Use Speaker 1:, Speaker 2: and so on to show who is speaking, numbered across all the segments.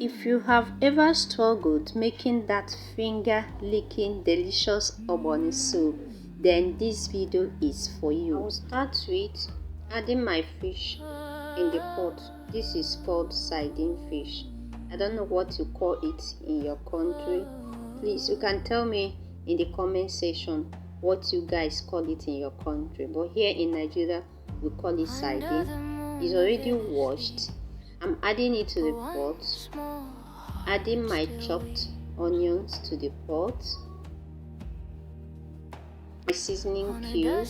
Speaker 1: If you have ever struggled making that finger-licking delicious ogbono soup, then this video is for you. I will start with adding my fish in the pot. This is called sardine fish. I don't know what you call it in your country. Please, you can tell me in the comment section what you guys call it in your country. But here in Nigeria, we call it sardine. It's already washed. I'm adding it to the pot, adding my chopped onions to the pot, my seasoning cube,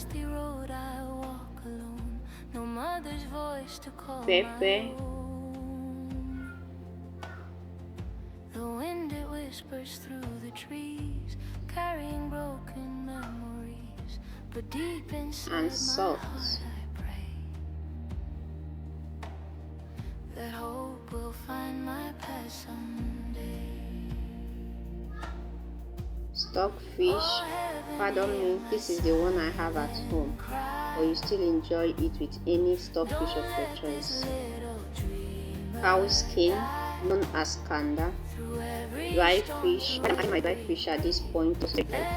Speaker 1: pepper,
Speaker 2: through the trees, carrying broken memories, but deep inside
Speaker 1: and salt.
Speaker 2: That hope will find my path someday.
Speaker 1: Stockfish, pardon me, this is the one I have at home, but you still enjoy it with any stockfish of your choice. Cow skin, known as Kanda, dry fish. I'm adding my dry fish at this point to steak it.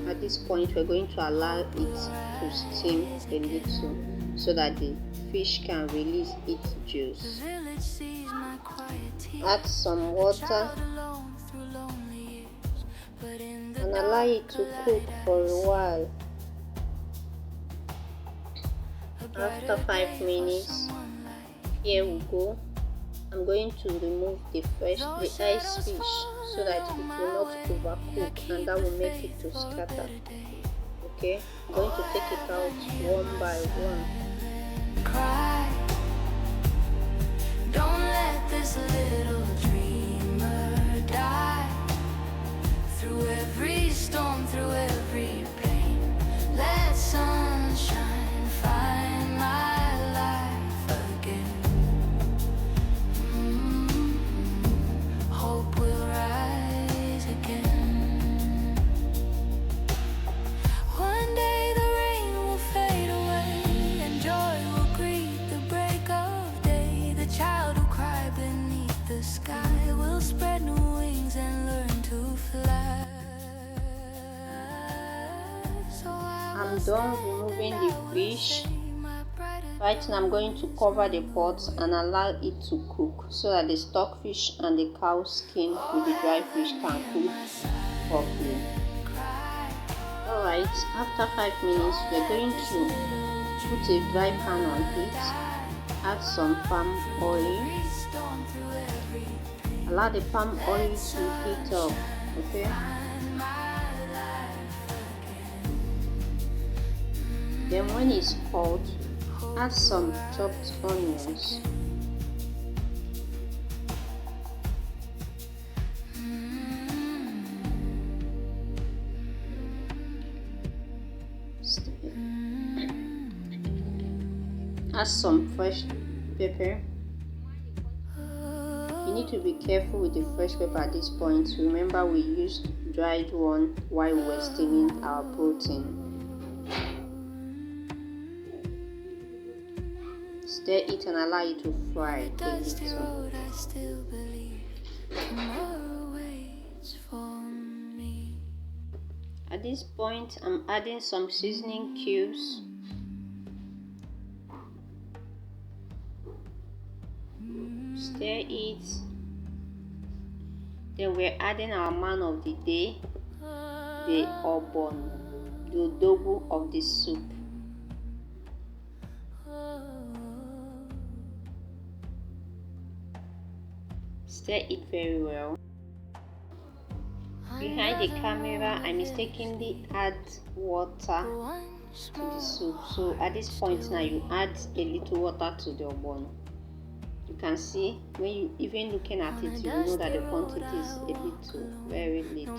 Speaker 1: At this point, we're going to allow it to steam a little so that the fish can release its juice. Add some water and allow it to cook for a while. After 5 minutes, here we go. I'm going to remove the ice fish so that it will not overcook, and that will make it to scatter. Okay, I'm going to take it out one by one.
Speaker 2: Cry. Don't let this little dreamer die. Through every storm, through every pain, let sunshine find my life again. Hope will rise again. One day the rain will fade away and joy will greet the break of day. The child who cried beneath the sky will spread new wings and learn to fly.
Speaker 1: I'm done removing the fish. Right now I'm going to cover the pot and allow it to cook so that the stockfish and the cow skin with the dry fish can cook properly. Alright, after 5 minutes we're going to put a dry pan on heat, add some palm oil, allow the palm oil to heat up, okay? Then when it's cold, add some chopped onions. Add some fresh pepper. You need to be careful with the fresh pepper at this point. Remember, we used dried one while we were steaming our protein. Stir it and allow it to fry a little. At this point, I'm adding some seasoning cubes. Stir it. Then we're adding our man of the day, the ogbono, the double of the soup. Stir it very well. Behind the camera, I mistakenly add water to the soup. So at this point now, you add a little water to the ogbono. You can see when you even looking at it, you know that the quantity is a little, very little.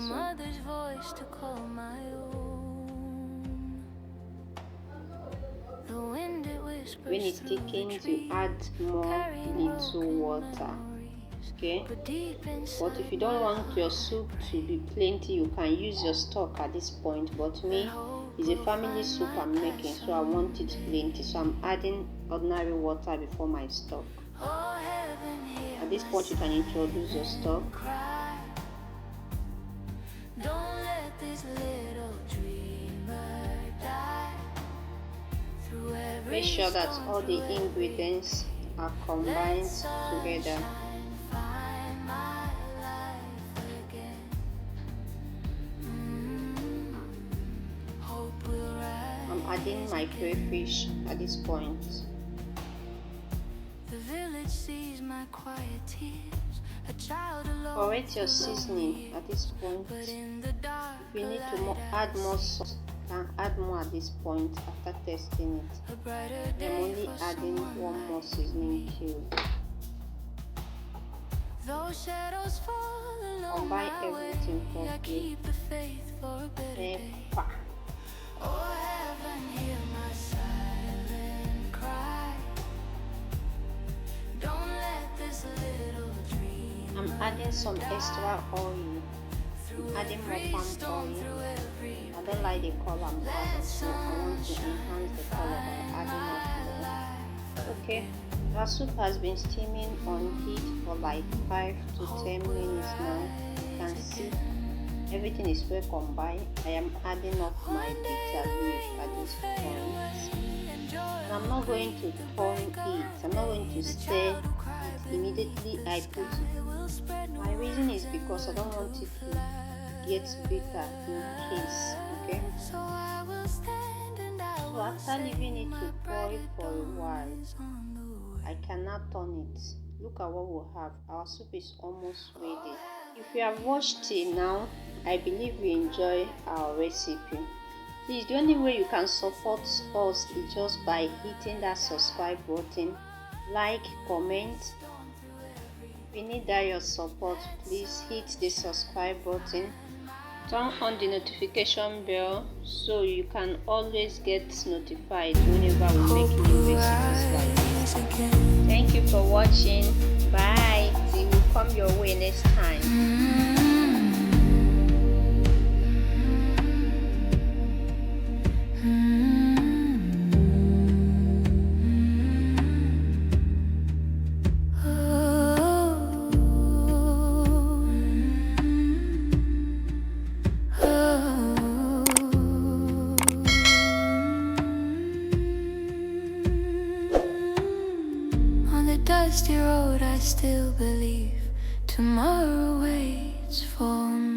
Speaker 1: When it's thickened, you add more little water. Okay, but if you don't want your soup to be plenty, you can use your stock at this point. But me, It's a family soup I'm making, so I want it plenty. So I'm adding ordinary water before my stock. At this point, you can introduce your stock. Make sure that all the ingredients are combined together. I'm adding my crayfish at this point. Correct your seasoning at this point. If you need to add more salt, you can add more at this point after testing it. I'm only adding one more seasoning cube. Combine everything properly. Pepper. I'm adding some extra oil. I'm adding more palm oil. I don't like the color I'm having, so I want to enhance the color by adding more oil. Okay, the soup has been steaming on heat for like 5 to 10 minutes now. You can see everything is well combined. I am adding up my bitterleaf at this point. And I'm not going to turn it. I'm not going to stir it immediately I put it. My reason is because I don't want it to get bitter in case. Okay. So after leaving it to boil for a while, I cannot turn it. Look at what we have. Our soup is almost ready. If you have watched till now, I believe you enjoy our recipe. Please, the only way you can support us is just by hitting that subscribe button, like, comment. We need that your support. Please hit the subscribe button, turn on the notification bell so you can always get notified whenever we make new recipes like this. Thank you for watching. Bye. We will come your way next time.
Speaker 2: Dusty road, I still believe tomorrow waits for me.